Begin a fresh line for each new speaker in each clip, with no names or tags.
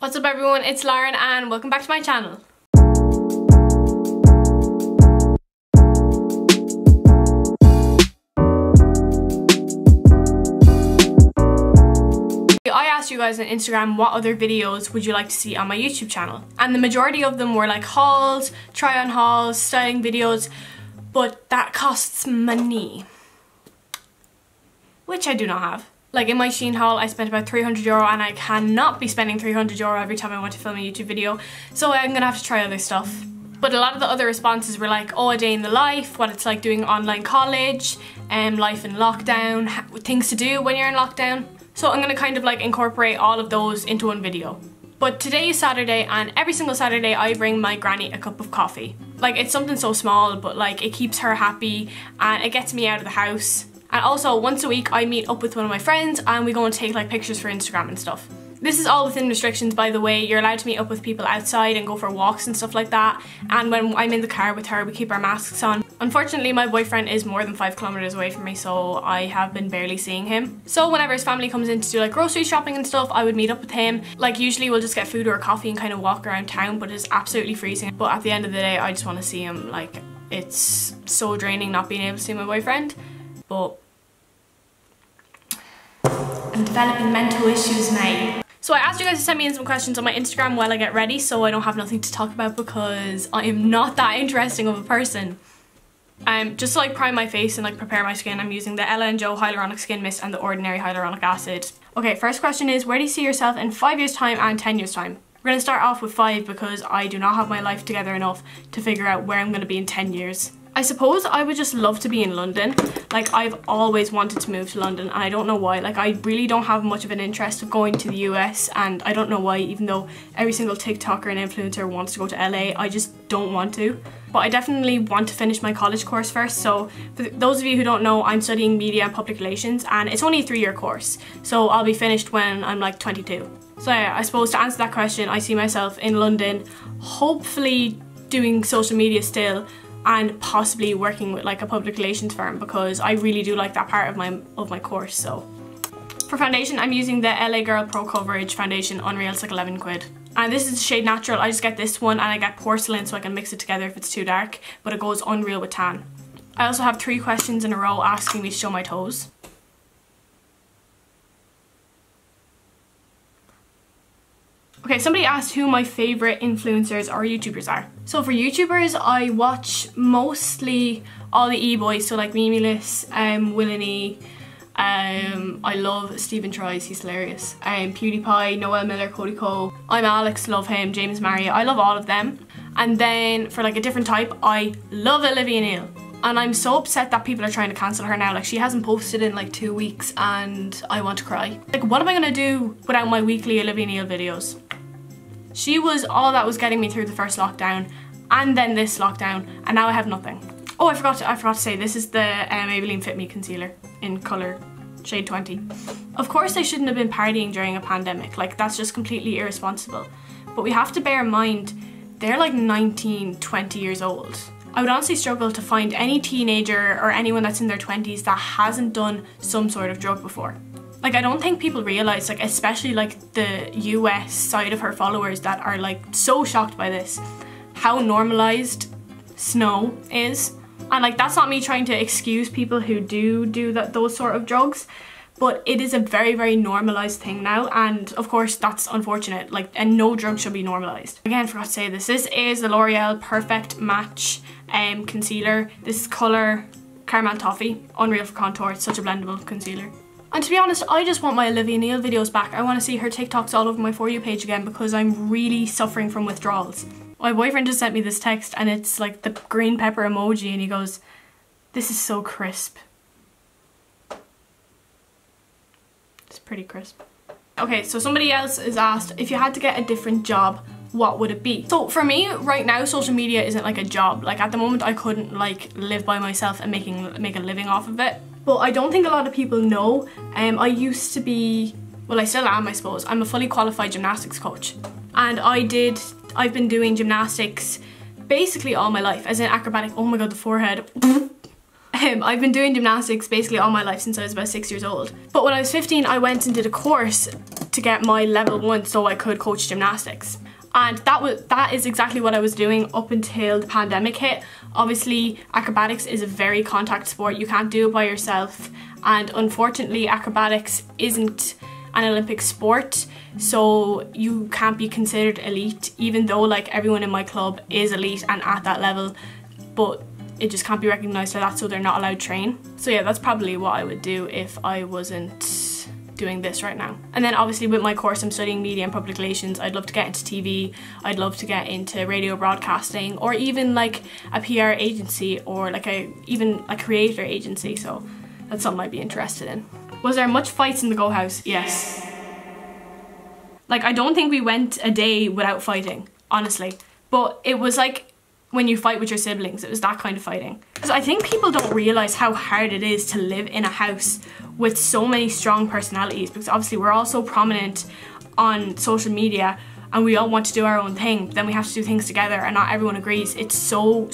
What's up everyone, it's Lauren and welcome back to my channel. I asked you guys on Instagram what other videos would you like to see on my YouTube channel, and the majority of them were like hauls, try on hauls, styling videos, but that costs money, which I do not have. Like in my Shein haul I spent about €300 and I cannot be spending €300 every time I want to film a YouTube video, so I'm gonna have to try other stuff. But a lot of the other responses were like, oh, a day in the life, what it's like doing online college, life in lockdown, things to do when you're in lockdown. So I'm gonna kind of like incorporate all of those into one video. But today is Saturday and every single Saturday I bring my granny a cup of coffee. Like it's something so small but like it keeps her happy and it gets me out of the house. And also once a week I meet up with one of my friends and we go and take like pictures for Instagram and stuff. This is all within restrictions, by the way. You're allowed to meet up with people outside and go for walks and stuff like that. And when I'm in the car with her, we keep our masks on. Unfortunately, my boyfriend is more than 5 kilometers away from me, so I have been barely seeing him. So whenever his family comes in to do like grocery shopping and stuff, I would meet up with him. Like usually we'll just get food or coffee and kind of walk around town, but it's absolutely freezing. But at the end of the day, I just want to see him. Like it's so draining not being able to see my boyfriend. But I'm developing mental issues, mate. So I asked you guys to send me in some questions on my Instagram while I get ready, so I don't have nothing to talk about because I am not that interesting of a person. Just to like prime my face and like prepare my skin, I'm using the Ella & Joe Hyaluronic Skin Mist and the Ordinary Hyaluronic Acid. Okay, first question is, where do you see yourself in 5 years time and 10 years time? We're going to start off with 5 because I do not have my life together enough to figure out where I'm going to be in 10 years. I suppose I would just love to be in London. Like I've always wanted to move to London and I don't know why. Like I really don't have much of an interest of going to the US, and I don't know why, even though every single TikToker and influencer wants to go to LA, I just don't want to. But I definitely want to finish my college course first. So for those of you who don't know, I'm studying media and public relations and it's only a 3-year course. So I'll be finished when I'm like 22. So yeah, I suppose to answer that question, I see myself in London, hopefully doing social media still, and possibly working with like a public relations firm because I really do like that part of my course. So for foundation, I'm using the LA Girl Pro Coverage Foundation Unreal. It's like 11 quid. And this is the shade Natural. I just get this one and I get Porcelain so I can mix it together if it's too dark, but it goes Unreal with Tan. I also have 3 questions in a row asking me to show my toes. Okay, somebody asked who my favourite influencers or YouTubers are. So for YouTubers, I watch mostly all the e-boys, so like Mimiless, Whelan, I love Stephen Tries, he's hilarious. PewDiePie, Noel Miller, Cody Cole, I'm Alex, love him, James Maria, I love all of them. And then for like a different type, I love Olivia Neal. And I'm so upset that people are trying to cancel her now. Like she hasn't posted in like 2 weeks and I want to cry. Like what am I gonna do without my weekly Olivia Neal videos? She was all that was getting me through the first lockdown and then this lockdown, and now I have nothing. Oh, I forgot to say, this is the Maybelline Fit Me Concealer in colour shade 20. Of course I shouldn't have been partying during a pandemic, like that's just completely irresponsible. But we have to bear in mind, they're like 19, 20 years old. I would honestly struggle to find any teenager or anyone that's in their 20s that hasn't done some sort of drug before. Like I don't think people realise, like especially like the US side of her followers that are like so shocked by this, how normalised snow is. And like that's not me trying to excuse people who do those sort of drugs, but it is a very, very normalised thing now, and of course that's unfortunate, like, and no drug should be normalised. Again, forgot to say this. This is the L'Oreal Perfect Match concealer. This is colour Caramel Toffee, Unreal for contour. It's such a blendable concealer. And to be honest, I just want my Olivia Neal videos back. I want to see her TikToks all over my For You page again because I'm really suffering from withdrawals. My boyfriend just sent me this text and it's like the green pepper emoji and he goes, "This is so crisp." It's pretty crisp. Okay, so somebody else is asked, if you had to get a different job, what would it be? So for me, right now, social media isn't like a job. Like at the moment, I couldn't like live by myself and make a living off of it. But I don't think a lot of people know. I used to be, well I still am I suppose, I'm a fully qualified gymnastics coach. And I've been doing gymnastics basically all my life, as in acrobatic, oh my god the forehead. I've been doing gymnastics basically all my life since I was about 6 years old. But when I was 15 I went and did a course to get my level 1 so I could coach gymnastics. And that is exactly what I was doing up until the pandemic hit. Obviously, acrobatics is a very contact sport. You can't do it by yourself. And unfortunately, acrobatics isn't an Olympic sport, so you can't be considered elite, even though like everyone in my club is elite and at that level, but it just can't be recognised for that, so they're not allowed to train. So yeah, that's probably what I would do if I wasn't doing this right now. And then obviously with my course I'm studying media and public relations. I'd love to get into TV, I'd love to get into radio broadcasting, or even like a PR agency, or like even a creator agency, so that's something I'd be interested in. Was there much fights in the Go House? Yes. Like, I don't think we went a day without fighting, honestly, but it was like when you fight with your siblings, it was that kind of fighting. Because I think people don't realise how hard it is to live in a house with so many strong personalities, because obviously we're all so prominent on social media and we all want to do our own thing, but then we have to do things together and not everyone agrees. It's so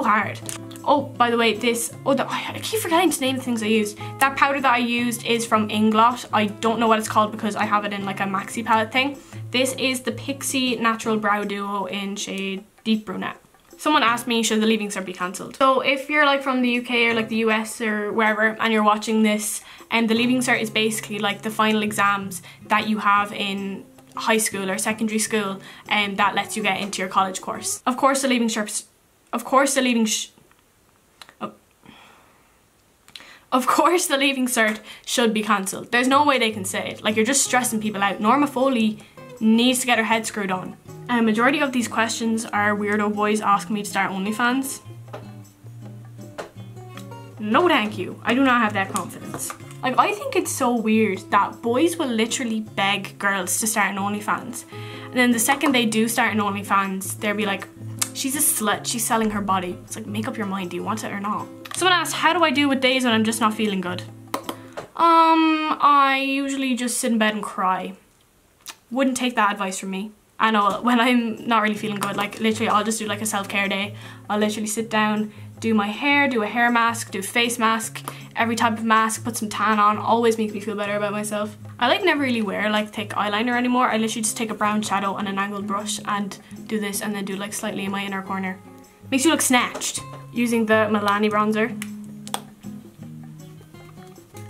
hard. Oh, by the way, I keep forgetting to name the things I used. That powder that I used is from Inglot. I don't know what it's called because I have it in like a maxi palette thing. This is the Pixie Natural Brow Duo in shade Deep Brunette. Someone asked me, should the Leaving Cert be cancelled? So if you're like from the UK or like the US or wherever and you're watching this, the Leaving Cert is basically like the final exams that you have in high school or secondary school, and that lets you get into your college course. Of course the Leaving Cert should be cancelled. There's no way they can say it. Like, you're just stressing people out. Norma Foley needs to get her head screwed on. Majority of these questions are weirdo boys asking me to start OnlyFans. No thank you. I do not have that confidence. Like, I think it's so weird that boys will literally beg girls to start an OnlyFans. And then the second they do start an OnlyFans, they'll be like, she's a slut, she's selling her body. It's like, make up your mind, do you want it or not? Someone asked, how do I do with days when I'm just not feeling good? I usually just sit in bed and cry. Wouldn't take that advice from me. I know, when I'm not really feeling good, like literally I'll just do like a self-care day. I'll literally sit down, do my hair, do a hair mask, do a face mask, every type of mask, put some tan on, always makes me feel better about myself. I like never really wear like thick eyeliner anymore. I literally just take a brown shadow and an angled brush and do this, and then do like slightly in my inner corner. Makes you look snatched. Using the Milani bronzer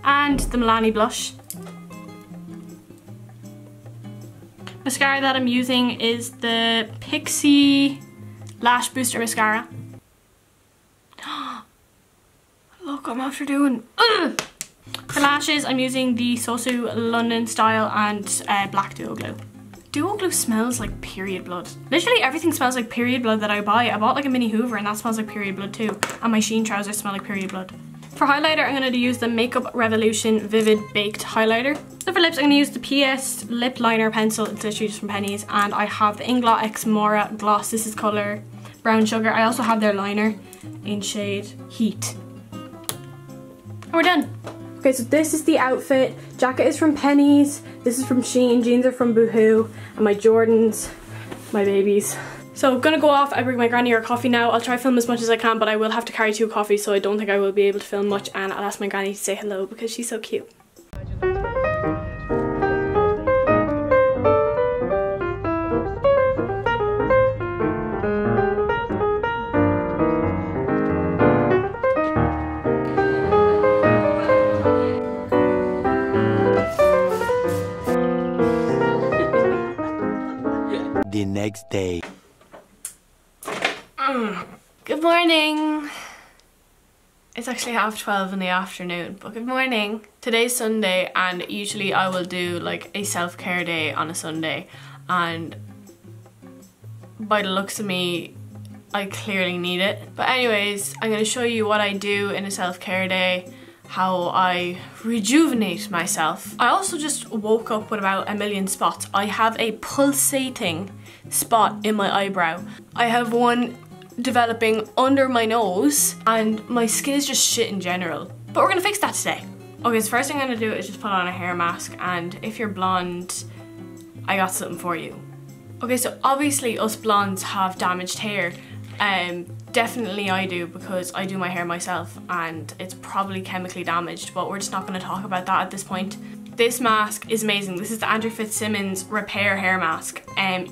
and the Milani blush. Mascara that I'm using is the Pixie Lash Booster Mascara. Look, I'm after doing... Ugh! For lashes, I'm using the Sosu London Style and Black Duo Glue. Duo Glue smells like period blood. Literally everything smells like period blood that I buy. I bought like a mini Hoover and that smells like period blood too. And my Shein trousers smell like period blood. For highlighter, I'm going to use the Makeup Revolution Vivid Baked Highlighter. So for lips, I'm going to use the PS Lip Liner Pencil. It's literally just from Pennies. And I have the Inglot X Mora Gloss. This is colour Brown Sugar. I also have their liner in shade Heat. And we're done. Okay, so this is the outfit. Jacket is from Pennies. This is from Shein. Jeans are from Boohoo. And my Jordans, my babies. So I'm gonna go off. I bring my granny her coffee now. I'll try to film as much as I can, but I will have to carry 2 coffees, so I don't think I will be able to film much, and I'll ask my granny to say hello because she's so cute.
The next day.
Good morning. It's actually 12:30 in the afternoon, but good morning. Today's Sunday, and usually I will do like a self-care day on a Sunday, and by the looks of me, I clearly need it. But anyways, I'm going to show you what I do in a self-care day, how I rejuvenate myself. I also just woke up with about a million spots. I have a pulsating spot in my eyebrow. I have one developing under my nose, and my skin is just shit in general. But we're gonna fix that today. Okay, so first thing I'm gonna do is just put on a hair mask, and if you're blonde, I got something for you. Okay, so obviously us blondes have damaged hair. Definitely I do, because I do my hair myself and it's probably chemically damaged, but we're just not going to talk about that at this point. this mask is amazing. This is the Andrew Fitzsimmons Repair Hair Mask.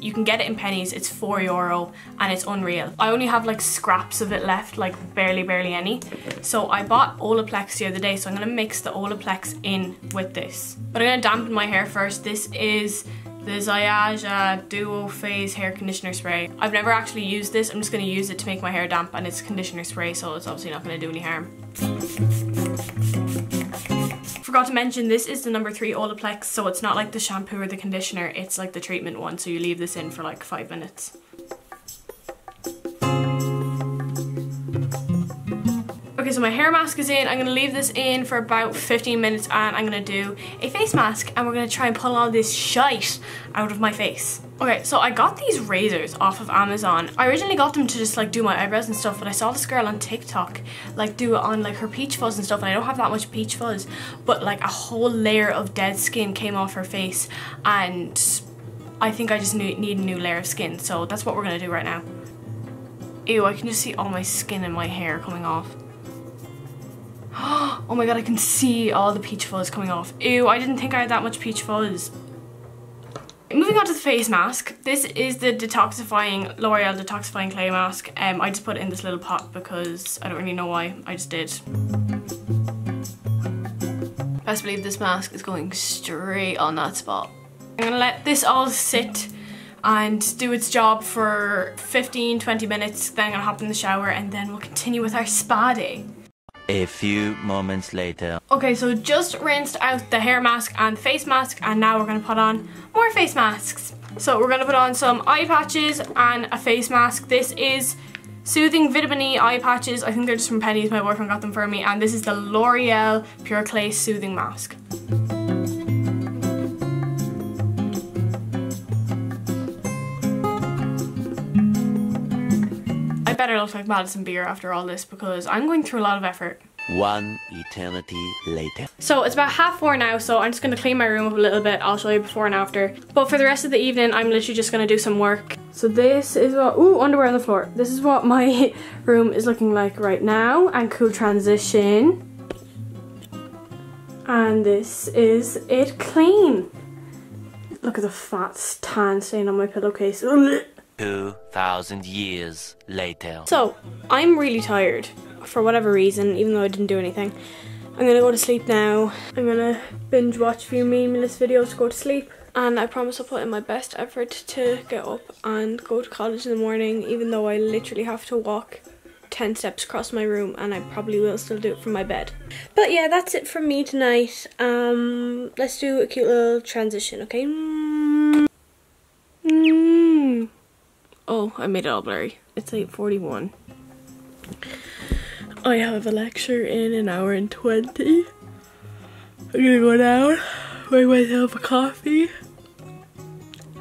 You can get it in pennies, it's €4 and it's unreal. I only have like scraps of it left, like barely any. So I bought Olaplex the other day, so I'm gonna mix the Olaplex in with this. But I'm gonna dampen my hair first. This is the Ziaja Duo Phase Hair Conditioner Spray. I've never actually used this. I'm just gonna use it to make my hair damp, and it's conditioner spray, so it's obviously not gonna do any harm. Forgot to mention, this is the number 3 Olaplex, so it's not like the shampoo or the conditioner, it's like the treatment one, so you leave this in for like 5 minutes. Okay, so my hair mask is in. I'm gonna leave this in for about 15 minutes and I'm gonna do a face mask, and we're gonna try and pull all this shite out of my face. Okay, so I got these razors off of Amazon. I originally got them to just like do my eyebrows and stuff, but I saw this girl on TikTok like do it on like her peach fuzz and stuff, and I don't have that much peach fuzz, but like a whole layer of dead skin came off her face, and I think I just need a new layer of skin, so that's what we're gonna do right now. Ew, I can just see all my skin and my hair coming off. Oh my god, I can see all the peach fuzz coming off. Ew, I didn't think I had that much peach fuzz. Moving on to the face mask. This is the L'Oreal Detoxifying Clay Mask. I just put it in this little pot because I don't really know why, I just did. Best believe this mask is going straight on that spot. I'm gonna let this all sit and do its job for 15-20 minutes, then I'm gonna hop in the shower and then we'll continue with our spa day.
A few moments later.
Okay, so just rinsed out the hair mask and the face mask, and now we're gonna put on more face masks. So we're gonna put on some eye patches and a face mask. This is Soothing Vitamin E eye patches. I think they're just from Pennies, my boyfriend got them for me, and this is the L'Oreal Pure Clay Soothing Mask. I better look like Madison Beer after all this because I'm going through a lot of effort.
One eternity later.
So it's about 4:30 now, so I'm just going to clean my room up a little bit. I'll show you before and after. But for the rest of the evening, I'm literally just going to do some work. So this is what, ooh, underwear on the floor. This is what my room is looking like right now, and cool transition. And this is it clean. Look at the fat tan stain on my pillowcase.
2,000 years later.
So, I'm really tired for whatever reason, even though I didn't do anything. I'm gonna go to sleep now. I'm gonna binge watch a few meaningless videos to go to sleep. And I promise I'll put in my best effort to get up and go to college in the morning, even though I literally have to walk 10 steps across my room, and I probably will still do it from my bed. But yeah, that's it from me tonight. Let's do a cute little transition, okay? Oh, I made it all blurry. It's 8:41. I have a lecture in 1 hour and 20. I'm gonna go down, make myself a coffee,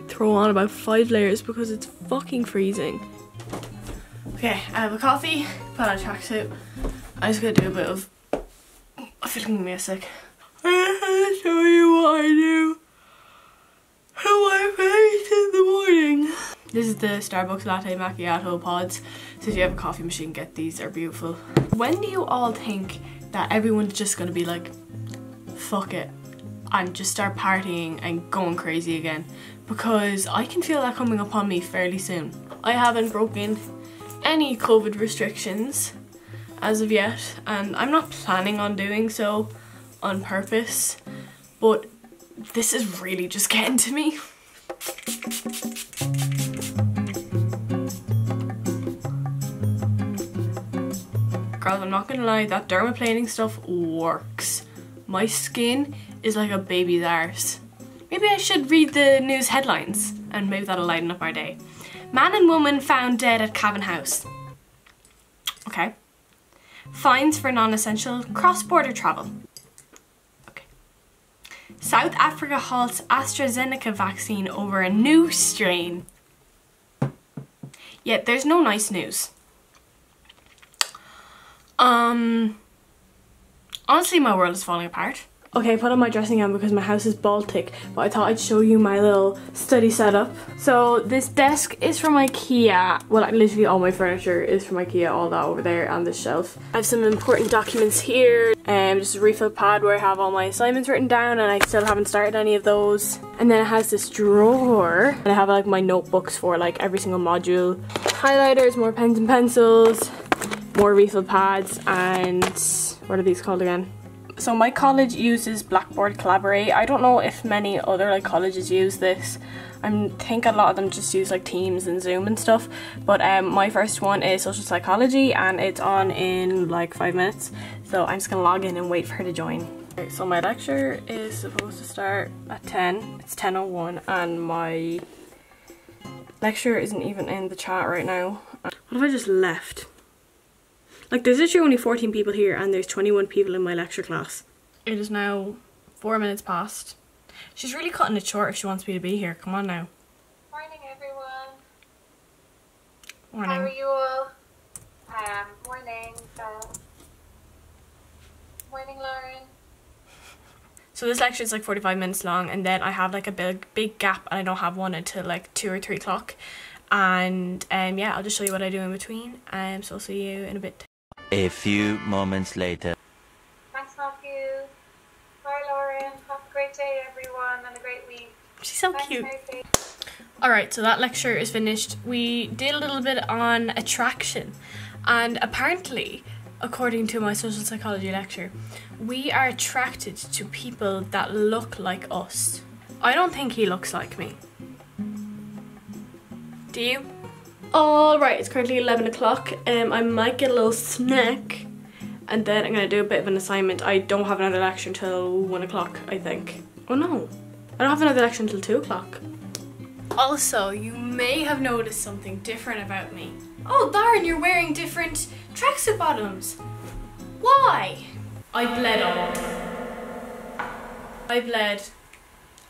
throw on about 5 layers because it's fucking freezing. Okay, I have a coffee, put on a tracksuit. I'm just gonna do a bit of filming music. I'm gonna show you what I do to my face in the morning. This is the Starbucks Latte Macchiato pods. So if you have a coffee machine, get these, they're beautiful. When do you all think that everyone's just gonna be like, fuck it, and just start partying and going crazy again? Because I can feel that coming upon me fairly soon. I haven't broken any COVID restrictions as of yet, and I'm not planning on doing so on purpose, but this is really just getting to me. Girls, I'm not gonna lie, that dermaplaning stuff works. My skin is like a baby's arse. Maybe I should read the news headlines and maybe that'll lighten up our day. Man and woman found dead at Cavan House. Okay. Fines for non-essential cross-border travel. Okay. South Africa halts AstraZeneca vaccine over a new strain. Yet there's no nice news. Honestly, my world is falling apart. Okay, I put on my dressing gown because my house is Baltic, but I thought I'd show you my little study setup. So this desk is from IKEA. Well, literally all my furniture is from IKEA, all that over there on this shelf. I have some important documents here, just a refill pad where I have all my assignments written down, and I still haven't started any of those. And then it has this drawer, and I have like my notebooks for like every single module. Highlighters, more pens and pencils, more refill pads, and what are these called again? So my college uses Blackboard Collaborate. I don't know if many other like colleges use this. I think a lot of them just use like Teams and Zoom and stuff. But my first one is social psychology, and it's on in like 5 minutes. So I'm just gonna log in and wait for her to join. Okay, so my lecture is supposed to start at 10. It's 10:01, and my lecture isn't even in the chat right now. What if I just left? Like, there's literally only 14 people here, and there's 21 people in my lecture class. It is now 4 minutes past. She's really cutting it short if she wants me to be here. Come on now.
Morning, everyone.
Morning.
How are you all? Morning. Morning, Lauren.
So this lecture is like 45 minutes long, and then I have like a big gap, and I don't have one until like 2 or 3 o'clock. And yeah, I'll just show you what I do in between. So I'll see you in a bit.
A few moments later.
Thanks, Matthew. Bye, Lauren. Have a great day, everyone, and a great week.
She's so
Thanks,
cute.
Mary.
Alright, so that lecture is finished. We did a little bit on attraction, and apparently, according to my social psychology lecture, we are attracted to people that look like us. I don't think he looks like me. Do you? Alright, it's currently 11 o'clock. I might get a little snack, and then I'm going to do a bit of an assignment. I don't have another lecture until 1 o'clock, I think. Oh no, I don't have another lecture until 2 o'clock. Also, you may have noticed something different about me. Oh, Darren, you're wearing different tracksuit bottoms. Why? I bled all over. I bled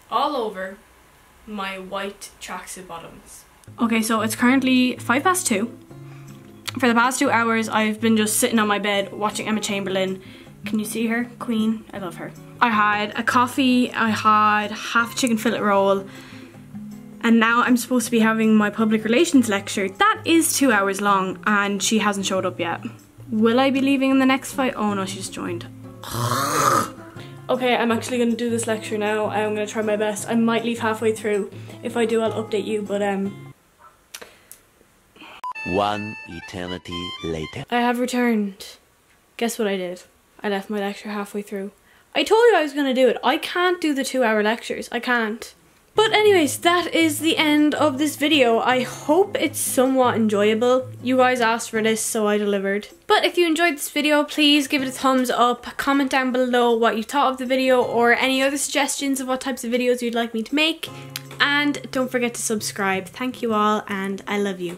all over my white tracksuit bottoms. Okay, so it's currently 2:05. For the past 2 hours, I've been just sitting on my bed watching Emma Chamberlain. Can you see her? Queen. I love her. I had a coffee, I had half a chicken fillet roll, and now I'm supposed to be having my public relations lecture. That is 2 hours long, and she hasn't showed up yet. Will I be leaving in the next 5? Oh no, she just joined. Okay, I'm actually going to do this lecture now. I'm going to try my best. I might leave halfway through. If I do, I'll update you, but
One eternity later.
I have returned. Guess what I did? I left my lecture halfway through. I told you I was going to do it. I can't do the 2-hour lectures. I can't. But anyways, that is the end of this video. I hope it's somewhat enjoyable. You guys asked for this, so I delivered. But if you enjoyed this video, please give it a thumbs up. Comment down below what you thought of the video, or any other suggestions of what types of videos you'd like me to make. And don't forget to subscribe. Thank you all, and I love you.